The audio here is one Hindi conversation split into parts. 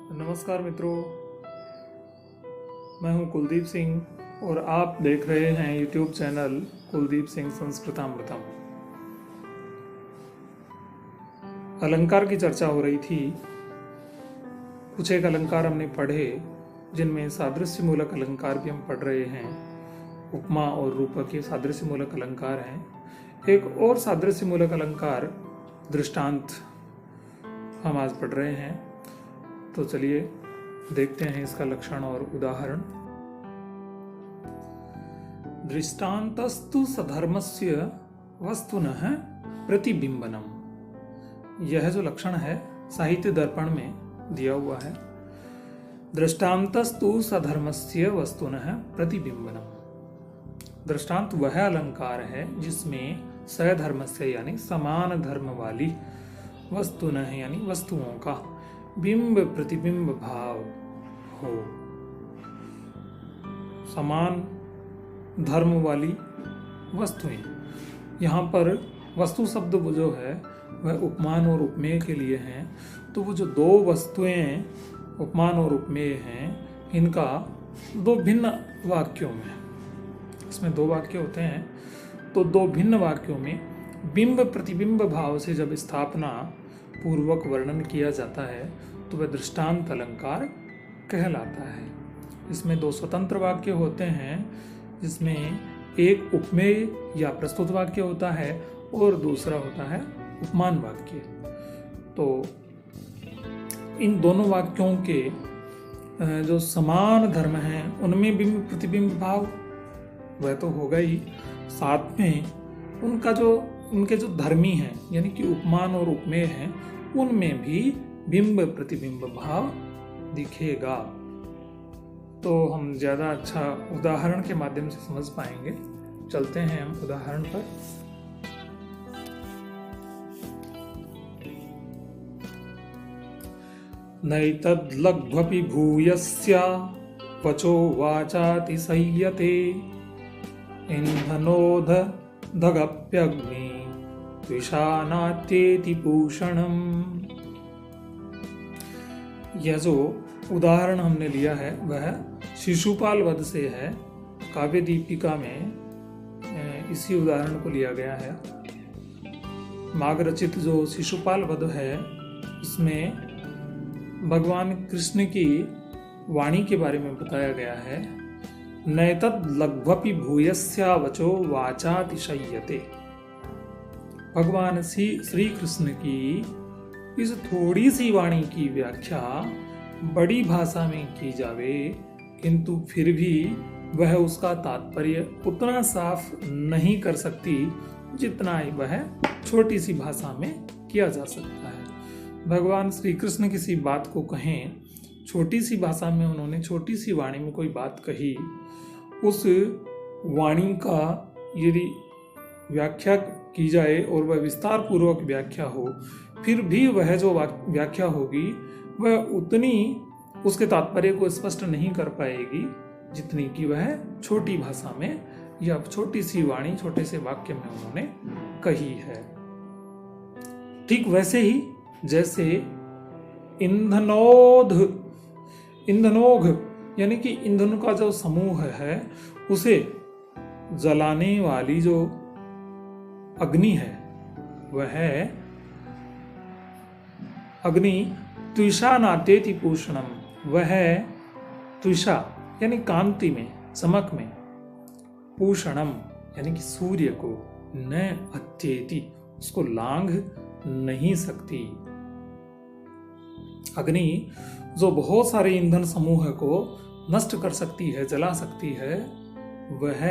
नमस्कार मित्रों, मैं हूं कुलदीप सिंह और आप देख रहे हैं YouTube चैनल कुलदीप सिंह संस्कृतामृतम। अलंकार की चर्चा हो रही थी। कुछ एक अलंकार हमने पढ़े जिनमें सादृश्य मूलक अलंकार भी हम पढ़ रहे हैं। उपमा और रूपक के सादृश्य मूलक अलंकार हैं। एक और सादृश्य मूलक अलंकार दृष्टांत हम आज पढ़ रहे हैं। तो चलिए देखते हैं इसका लक्षण और उदाहरण। दृष्टान्तस्तु सधर्मस्य वस्तुनः प्रतिबिंबनम। यह जो लक्षण है साहित्य दर्पण में दिया हुआ है। दृष्टान्तस्तु सधर्मस्य वस्तुनः प्रतिबिंबनम। दृष्टांत वह अलंकार है जिसमें सधर्मस्य यानी समान धर्म वाली वस्तुनः यानी वस्तुओं का बिंब प्रतिबिंब भाव हो। समान धर्म वाली वस्तुएं, यहाँ पर वस्तु शब्द जो है वह उपमान और उपमेय के लिए हैं। तो वो जो दो वस्तुएं उपमान और उपमेय हैं, इनका दो भिन्न वाक्यों में, इसमें दो वाक्य होते हैं, तो दो भिन्न वाक्यों में बिंब प्रतिबिंब भाव से जब स्थापना पूर्वक वर्णन किया जाता है तो वह दृष्टांत अलंकार कहलाता है। इसमें दो स्वतंत्र वाक्य होते हैं, जिसमें एक उपमेय या प्रस्तुत वाक्य होता है और दूसरा होता है उपमान वाक्य। तो इन दोनों वाक्यों के जो समान धर्म हैं उनमें बिंब प्रतिबिंब भाव वह तो होगा ही, साथ में उनके जो धर्मी हैं यानी कि उपमान और उपमेय हैं उनमें भी बिंब प्रतिबिंब भाव दिखेगा। तो हम ज़्यादा अच्छा उदाहरण के माध्यम से समझ पाएंगे। चलते हैं हम उदाहरण पर। नैतद्लघ्वपि भूयस्य वचो वाचाति संयते इंधनोध दगप्यग्नि द्विषानात्येति पूषणम्। यह जो उदाहरण हमने लिया है वह शिशुपाल वध से है। काव्य दीपिका में इसी उदाहरण को लिया गया है। माघ रचित जो शिशुपाल वध है इसमें भगवान कृष्ण की वाणी के बारे में बताया गया है। नैतद् लघ्वपि भूयस्य वचो वाचातिशय्यते। भगवान श्री कृष्ण की इस थोड़ी सी वाणी की व्याख्या बड़ी भाषा में की जावे, किंतु फिर भी वह उसका तात्पर्य उतना साफ नहीं कर सकती जितना वह छोटी सी भाषा में किया जा सकता है। भगवान श्री कृष्ण किसी बात को कहें, छोटी सी भाषा में उन्होंने छोटी सी वाणी में कोई बात कही, उस वाणी का यदि व्याख्या की जाए और वह विस्तार पूर्वक व्याख्या हो, फिर भी वह जो व्याख्या होगी वह उतनी उसके तात्पर्य को स्पष्ट नहीं कर पाएगी जितनी कि वह छोटी भाषा में या छोटी सी वाणी छोटे से वाक्य में उन्होंने कही है। ठीक वैसे ही जैसे ईंधनोघ यानी कि ईंधन का जो समूह है उसे जलाने वाली जो अग्नि है वह अग्नि त्विषा नात्येति पूषणम। वह त्विषा यानी कांति में, चमक में, पूषणम यानी कि सूर्य को, न अत्येति उसको लांघ नहीं सकती। अग्नि जो बहुत सारे ईंधन समूह को नष्ट कर सकती है, जला सकती है, वह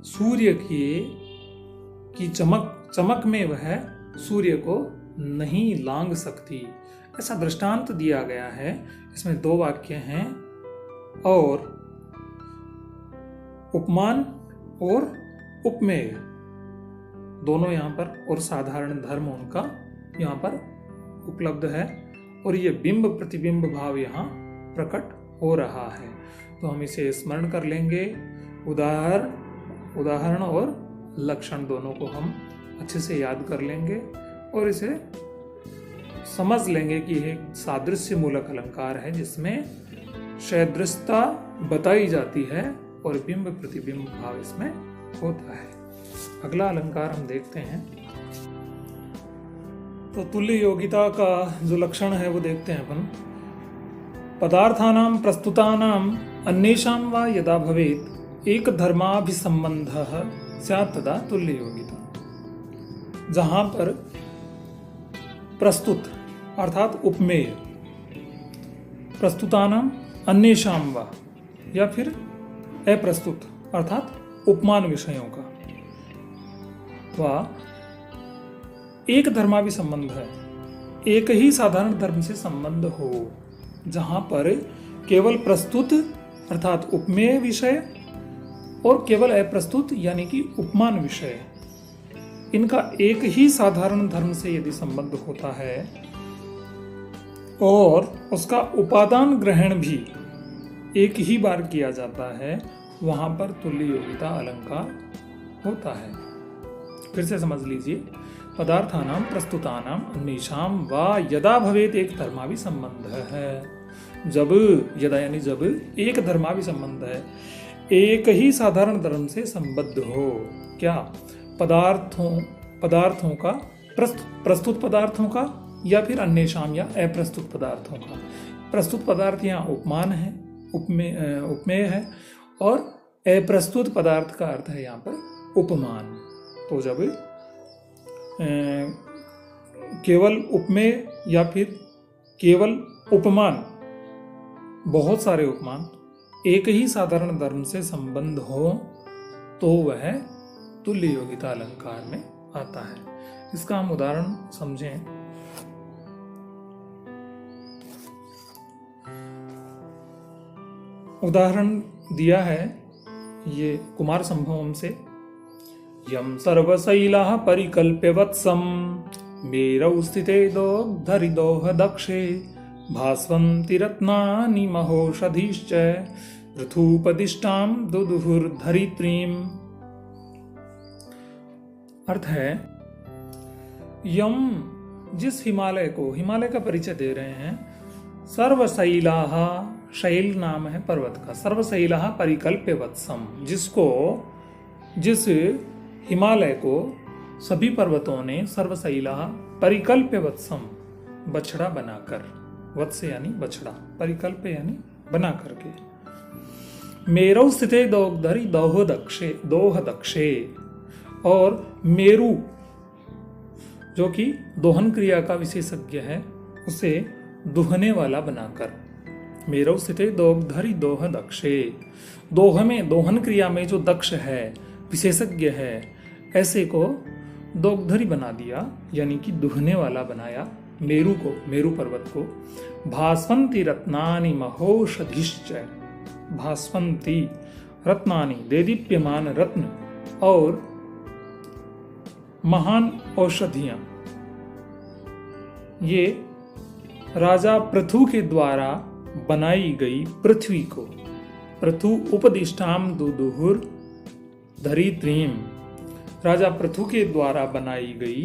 सूर्य की चमक में वह सूर्य को नहीं लांघ सकती। ऐसा दृष्टांत दिया गया है। इसमें दो वाक्य हैं और उपमान और उपमेय दोनों यहाँ पर, और साधारण धर्म उनका यहाँ पर उपलब्ध है और ये बिंब प्रतिबिंब भाव यहाँ प्रकट हो रहा है। तो हम इसे स्मरण कर लेंगे। उदाहरण और लक्षण दोनों को हम अच्छे से याद कर लेंगे और इसे समझ लेंगे कि यह सादृश्य मूलक अलंकार है जिसमें सदृशता बताई जाती है और बिंब प्रतिबिंब भाव इसमें होता है। अगला अलंकार हम देखते हैं। तो तुल्य योगिता का जो लक्षण है वो देखते हैं अपन। पदार्थानां प्रस्तुतानां अन्येषां वा यदा भवेत् एक धर्माभिसंबंधः स्यात् तदा तुल्य योगिता। जहां पर प्रस्तुत अर्थात उपमेय, प्रस्तुतानां अन्येषां वा या फिर अप्रस्तुत अर्थात उपमान विषयों का वा एक धर्माभि संबंध है, एक ही साधारण धर्म से संबंध हो, जहां पर केवल प्रस्तुत अर्थात उपमेय विषय और केवल अप्रस्तुत यानी कि उपमान विषय, इनका एक ही साधारण धर्म से यदि संबंध होता है और उसका उपादान ग्रहण भी एक ही बार किया जाता है, वहां पर तुल्य योगिता अलंकार होता है। फिर से समझ लीजिए। पदार्थानां प्रस्तुतानां अन्येषां वा यदा भवेत् एक धर्माभि संबंध है। जब, यदा यानी जब एक धर्माभि संबंध है, एक ही साधारण धर्म से संबद्ध हो। क्या? पदार्थों का, प्रस्तुत पदार्थों का या फिर अन्येषां या अप्रस्तुत पदार्थों का। प्रस्तुत पदार्थ यहाँ उपमान है, उपमेय है, और अप्रस्तुत पदार्थ का अर्थ है यहाँ पर उपमान। तो जब केवल उपमेय या फिर केवल उपमान, बहुत सारे उपमान एक ही साधारण धर्म से संबंध हो, तो वह तुल्य योगिता अलंकार में आता है। इसका हम उदाहरण समझें। उदाहरण दिया है ये कुमार संभवम से। यम सर्वशैलाः परिकल्प्य वत्सं मेरौ स्थिते दोग्धरिदोह दक्षे भास्वन्ति रत्नानि महोषधीश्च पृथुपदिष्टां दुदुहुर्धरित्रीम्। अर्थ है, यम जिस हिमालय को, हिमालय का परिचय दे रहे हैं। सर्वशैलाः, शैल नाम है पर्वत का। सर्वशैलाः परिकल्प्य वत्सम, जिस हिमालय को सभी पर्वतों ने सर्वशैलाः परिकल्प्य वत्सम बछड़ा बनाकर, वत्स यानी बछड़ा, परिकल्प्य यानी बना करके। मेरौ स्थिते दोग्धरि दोह दक्षे, और मेरु जो कि दोहन क्रिया का विशेषज्ञ है, उसे दुहने वाला बनाकर। मेरौ स्थिते दोग्धरि दोह दक्षे, दोह में, दोहन क्रिया में जो दक्ष है, विशेषज्ञ है, ऐसे को दोग्धरि बना दिया, यानी कि दुहने वाला बनाया मेरु को, मेरु पर्वत को। भास्वन्ति रत्नानि महोषधीश्च, भास्वन्ति रत्नानि, देदीप्यमान रत्न और महान औषधियां, ये राजा पृथु के द्वारा बनाई गई पृथ्वी को, पृथु उपदिष्टाम दुदुहुर धरित्रीम, राजा पृथु के द्वारा बनाई गई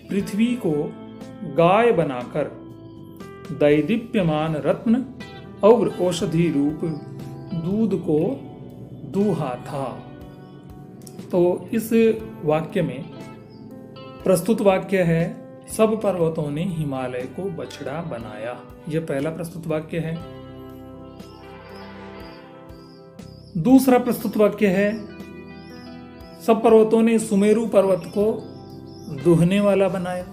पृथ्वी को गाय बनाकर दैदीप्यमान रत्न और औषधि रूप दूध को दूहा था। तो इस वाक्य में प्रस्तुत वाक्य है, सब पर्वतों ने हिमालय को बछड़ा बनाया। यह पहला प्रस्तुत वाक्य है। दूसरा प्रस्तुत वाक्य है, सब पर्वतों ने सुमेरु पर्वत को दुहने वाला बनाया।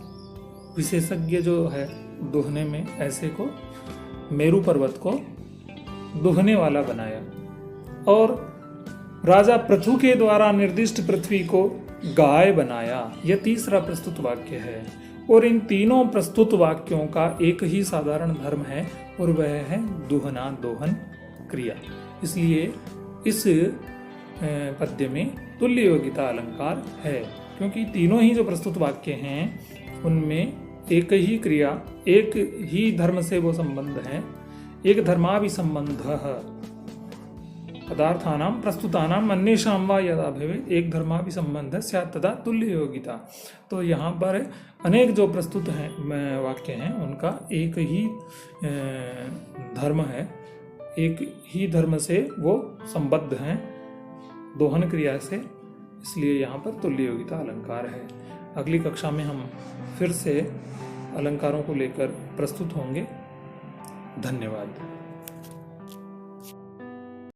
विशेषज्ञ जो है दुहने में, ऐसे को मेरु पर्वत को दुहने वाला बनाया। और राजा पृथु के द्वारा निर्दिष्ट पृथ्वी को गाय बनाया। यह तीसरा प्रस्तुत वाक्य है। और इन तीनों प्रस्तुत वाक्यों का एक ही साधारण धर्म है, और वह है दुहना, दोहन क्रिया। इसलिए इस पद्य में तुल्य योगिता अलंकार है, क्योंकि तीनों ही जो प्रस्तुत वाक्य हैं उनमें एक ही क्रिया, एक ही धर्म से वो संबंध है। एक धर्माभि संबंध पदार्थानां प्रस्तुतानां अन्येषां वा यदा भवेत् एक धर्माभिसंबन्धः स्यात् तदा तुल्य योगिता। तो यहाँ पर अनेक जो प्रस्तुत हैं वाक्य हैं उनका एक ही धर्म है, एक ही धर्म से वो संबद्ध हैं दोहन क्रिया से, इसलिए यहाँ पर तुल्य योगिता अलंकार है। अगली कक्षा में हम फिर से अलंकारों को लेकर प्रस्तुत होंगे। धन्यवाद।